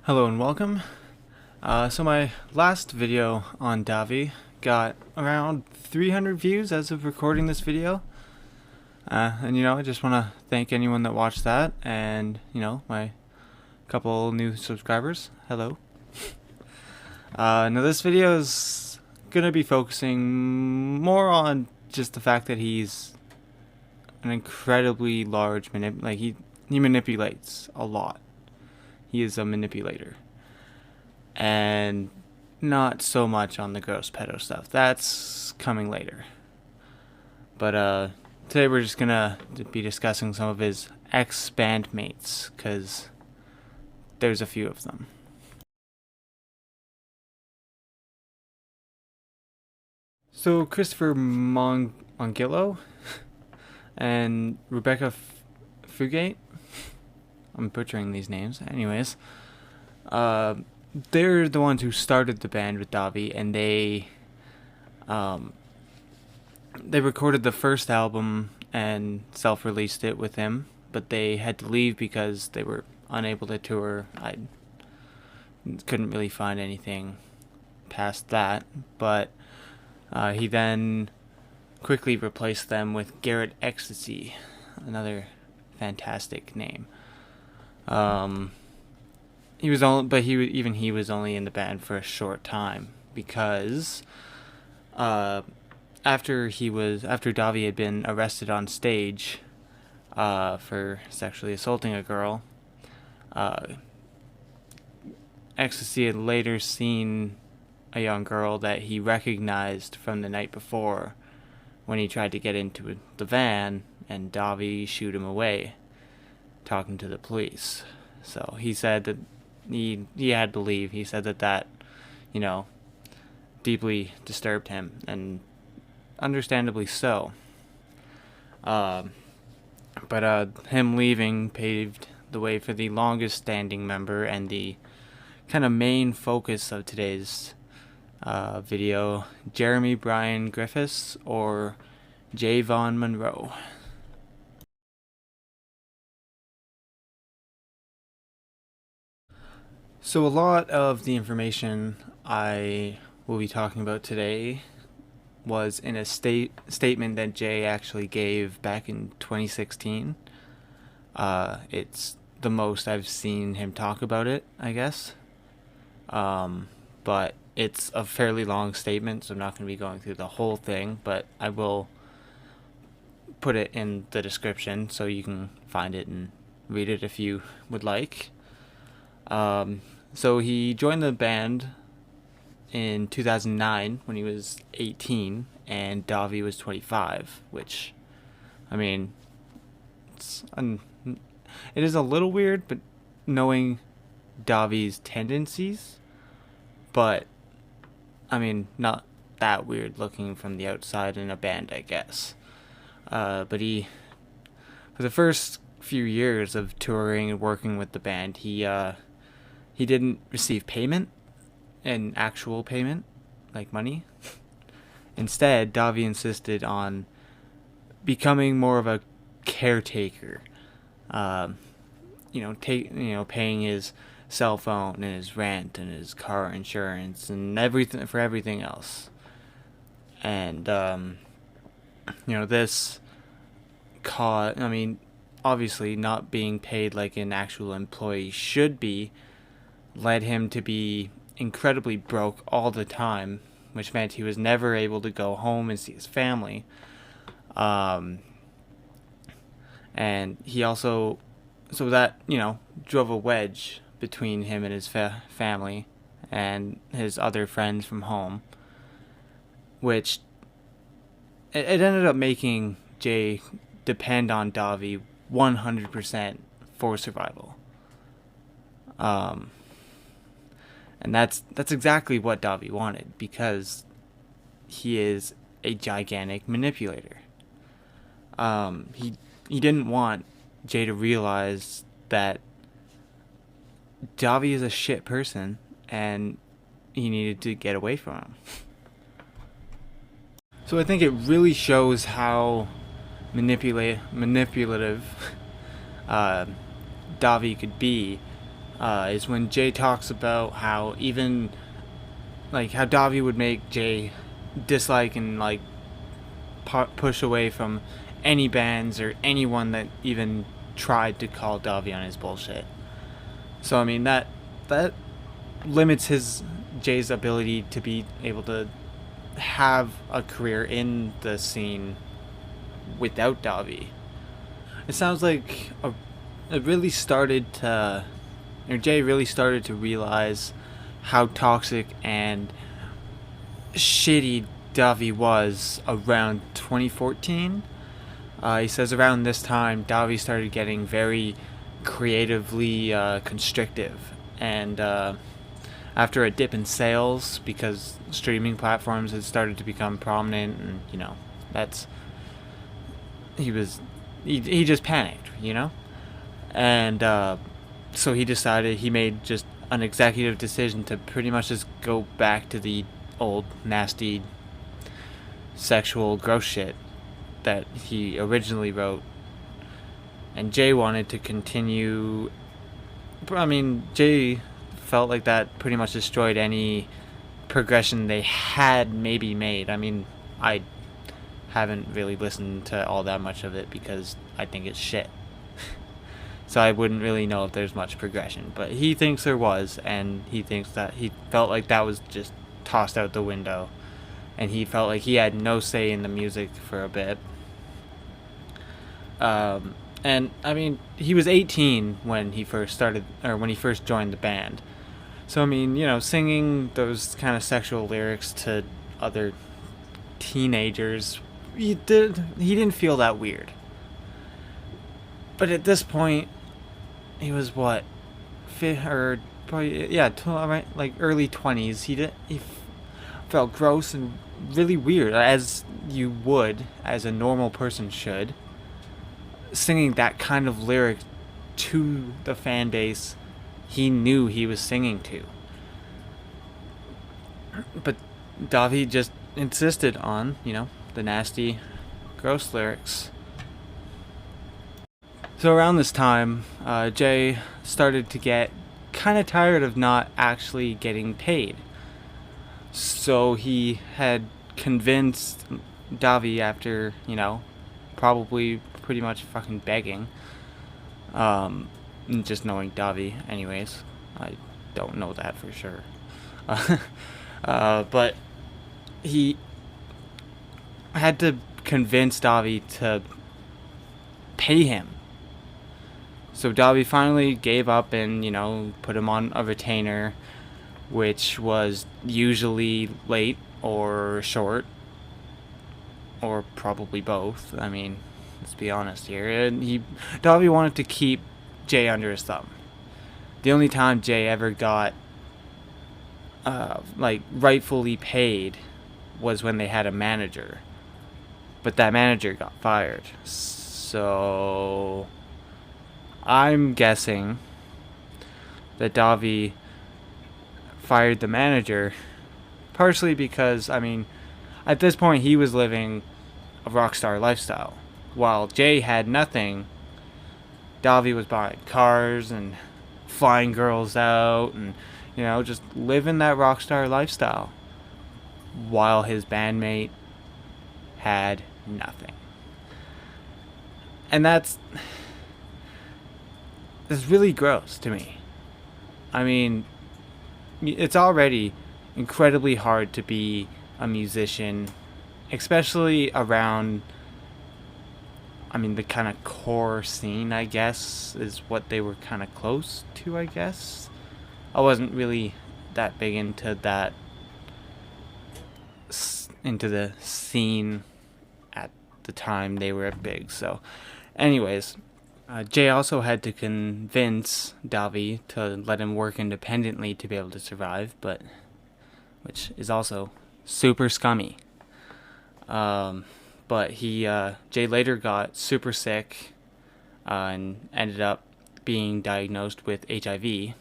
Hello and welcome. So my last video on Dahvie got around 300 views as of recording this video. And I just want to thank anyone that watched that and, my couple new subscribers. Hello. Now this video is going to be focusing more on just the fact that he's an incredibly large he manipulates a lot. He is a manipulator. And not so much on the gross pedo stuff. That's coming later. But today we're just gonna be discussing some of his ex-bandmates, because there's a few of them. So Christopher Mongillo and Rebecca Fugate, I'm butchering these names. Anyways, they're the ones who started the band with Dahvie, and they recorded the first album and self-released it with him, but they had to leave because they were unable to tour. I couldn't really find anything past that, but he then quickly replaced them with Garrett Ecstasy, another fantastic name. He was only in the band for a short time, because after Dahvie had been arrested on stage for sexually assaulting a girl, Ecstasy had later seen a young girl that he recognized from the night before when he tried to get into the van, and Dahvie shooed him away, talking to the police. So he said that he had to leave. He said that deeply disturbed him, and understandably so. But him leaving paved the way for the longest standing member and the kind of main focus of today's video, Jeremy Bryan Griffiths, or Jayy Monroe. So a lot of the information I will be talking about today was in a statement that Jay actually gave back in 2016. It's the most I've seen him talk about it, I guess. But it's a fairly long statement, so I'm not going to be going through the whole thing, but I will put it in the description so you can find it and read it if you would like. So he joined the band in 2009 when he was 18 and Dahvie was 25, which, it is a little weird, but knowing Dahvie's tendencies, but not that weird looking from the outside in a band, I guess. But for the first few years of touring and working with the band, he didn't receive payment, an actual payment, like money. Instead, Dahvie insisted on becoming more of a caretaker. Paying his cell phone and his rent and his car insurance and everything else. And this caused, obviously not being paid like an actual employee should be, led him to be incredibly broke all the time, which meant he was never able to go home and see his family. And he also, so that, drove a wedge between him and his family and his other friends from home, which it ended up making Jay depend on Dahvie 100% for survival. And that's exactly what Dahvie wanted, because he is a gigantic manipulator. He didn't want Jay to realize that Dahvie is a shit person and he needed to get away from him. So I think it really shows how manipulative Dahvie could be is when Jay talks about how even like how Dahvie would make Jay dislike and like push away from any bands or anyone that even tried to call Dahvie on his bullshit. So I mean that limits Jay's ability to be able to have a career in the scene without Dahvie. It sounds like Jay really started to realize how toxic and shitty Dahvie was around 2014. He says around this time, Dahvie started getting very creatively constrictive, and after a dip in sales because streaming platforms had started to become prominent, and he just panicked, and so he made just an executive decision to pretty much just go back to the old nasty sexual gross shit that he originally wrote. And Jay wanted to continue. I mean, Jay felt like that pretty much destroyed any progression they had maybe made. I mean, I haven't really listened to all that much of it because I think it's shit. So I wouldn't really know if there's much progression. But he thinks there was, and he felt like that was just tossed out the window. And he felt like he had no say in the music for a bit. And I mean, he was 18 when he first joined the band. So I mean, singing those kind of sexual lyrics to other teenagers, he didn't feel that weird. But at this point, he was what, like early 20s. He felt gross and really weird, as you would, as a normal person should, singing that kind of lyric to the fan base he knew he was singing to. But Dahvie just insisted on, the nasty, gross lyrics. So around this time, Jay started to get kind of tired of not actually getting paid. So he had convinced Dahvie, after, probably pretty much fucking begging, just knowing Dahvie anyways. I don't know that for sure. But he had to convince Dahvie to pay him. So Dahvie finally gave up and, put him on a retainer, which was usually late or short, or probably both. I mean, let's be honest here. Dahvie wanted to keep Jay under his thumb. The only time Jay ever got rightfully paid was when they had a manager, but that manager got fired. So I'm guessing that Dahvie fired the manager partially because, I mean, at this point he was living a rock star lifestyle. While Jay had nothing, Dahvie was buying cars and flying girls out and, just living that rock star lifestyle, while his bandmate had nothing. And that's really gross to me. I mean, it's already incredibly hard to be a musician, especially around, the kind of core scene, I guess, is what they were kind of close to, I guess. I wasn't really that big into the scene at the time they were big. So anyways, Jay also had to convince Dahvie to let him work independently to be able to survive, which is also super scummy. But Jay later got super sick and ended up being diagnosed with HIV,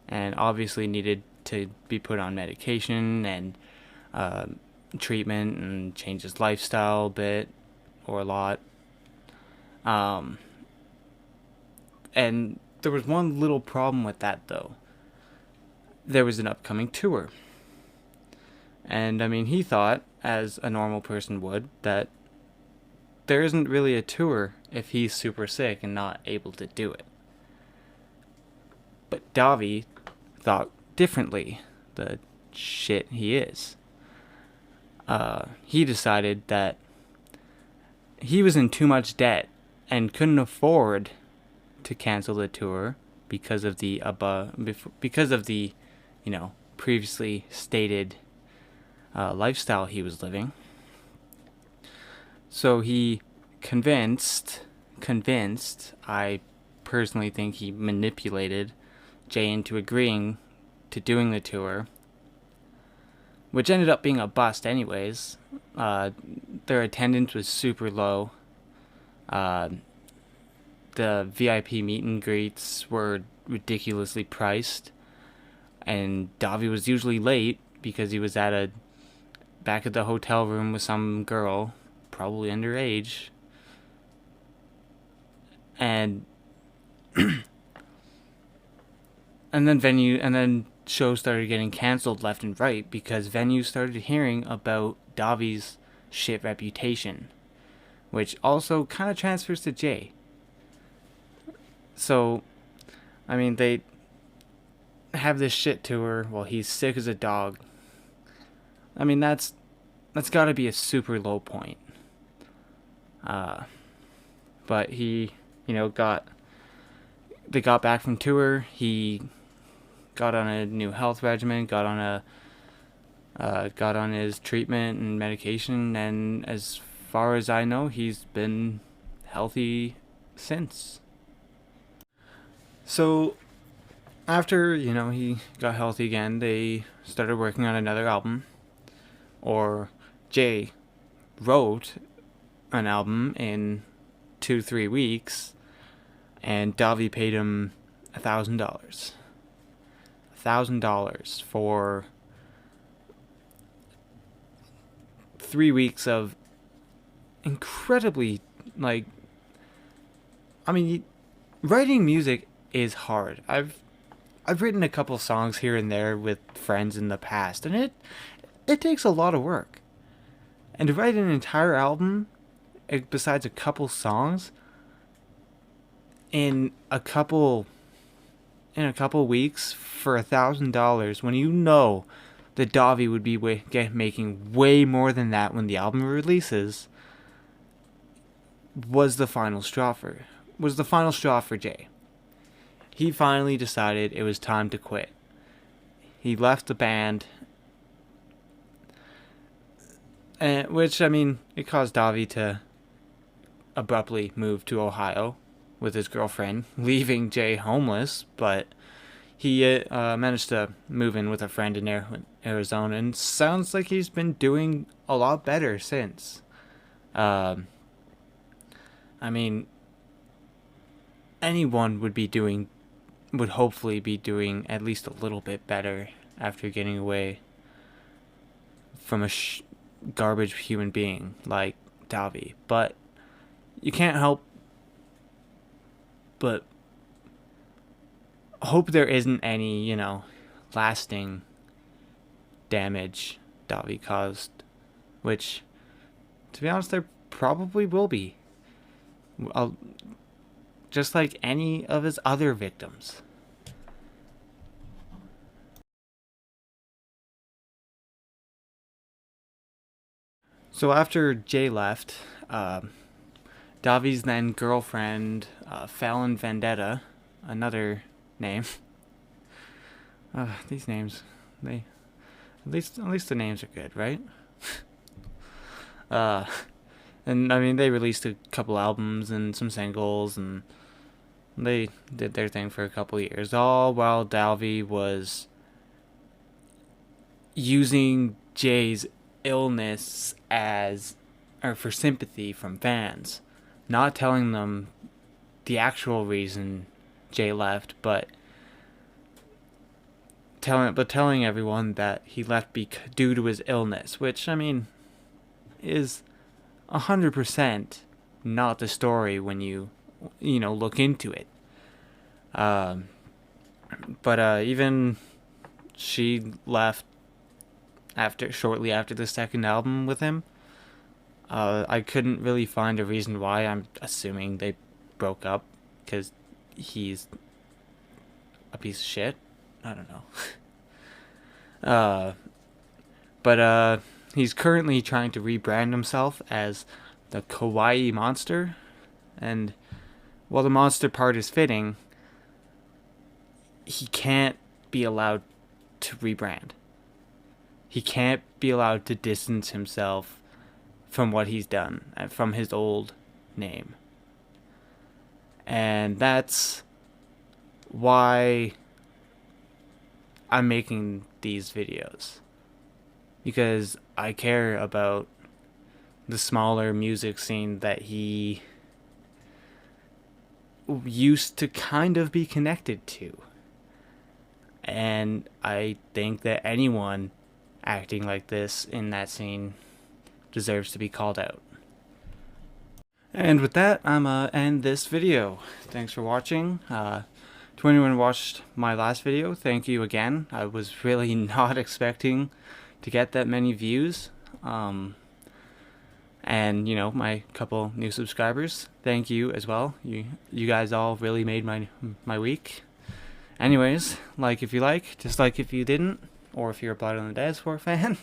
and obviously needed to be put on medication and treatment and change his lifestyle a bit or a lot. And there was one little problem with that, though. There was an upcoming tour. And, I mean, he thought, as a normal person would, that there isn't really a tour if he's super sick and not able to do it. But Dahvie thought differently, the shit he is. He decided that he was in too much debt and couldn't afford to cancel the tour because of the previously stated lifestyle he was living. So he convinced, I personally think he manipulated Jayy into agreeing to doing the tour, which ended up being a bust anyways. Their attendance was super low. The VIP meet and greets were ridiculously priced, and Dahvie was usually late because he was back at the hotel room with some girl, probably underage. And then shows started getting canceled left and right because venues started hearing about Dahvie's shit reputation, which also kind of transfers to Jayy. So, I mean, they have this shit tour while he's sick as a dog. I mean, that's got to be a super low point. But he, they got back from tour. He got on a new health regimen, got on his treatment and medication, and as far as I know, he's been healthy since. So, after, he got healthy again, they started working on another album. Or Jayy wrote an album in 2-3 weeks, and Dahvie paid him $1,000. $1,000 for 3 weeks of incredibly, writing music is hard. I've written a couple songs here and there with friends in the past, and it takes a lot of work. And to write an entire album, besides a couple songs, in a couple weeks for $1,000, when you know that Dahvie would be making way more than that when the album releases, was the final straw for Jayy. He finally decided it was time to quit. He left the band, which, it caused Dahvie to abruptly move to Ohio with his girlfriend, leaving Jayy homeless, but he managed to move in with a friend in Arizona, and sounds like he's been doing a lot better since. Anyone would hopefully be doing at least a little bit better after getting away from a garbage human being like Dahvie. But you can't help but hope there isn't any, lasting damage Dahvie caused, which, to be honest, there probably will be. Just like any of his other victims. So after Jayy left, Dahvie's then girlfriend, Fallon Vendetta, another name. These names, at least the names are good, right? And they released a couple albums and some singles, and they did their thing for a couple years, all while Dahvie was using Jayy's illness for sympathy from fans, not telling them the actual reason Jayy left, but telling everyone that he left due to his illness, which is 100% not the story when you look into it. Um, but even she left shortly after the second album with him. I couldn't really find a reason why. I'm assuming they broke up because he's a piece of shit. I don't know. But he's currently trying to rebrand himself as the Kawaii Monster, and while the monster part is fitting, he can't be allowed to rebrand. He can't be allowed to distance himself from what he's done, from his old name. And that's why I'm making these videos. Because I care about the smaller music scene that he used to kind of be connected to. And I think that anyone acting like this in that scene deserves to be called out. And with that, I'm gonna end this video. Thanks for watching. To anyone who watched my last video, thank you again. I was really not expecting to get that many views. And you know, my couple new subscribers, thank you as well. You guys all really made my week. Anyways, like if you like, dislike if you didn't, or if you're a Blood on the Dancefloor fan.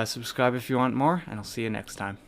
Subscribe if you want more, and I'll see you next time.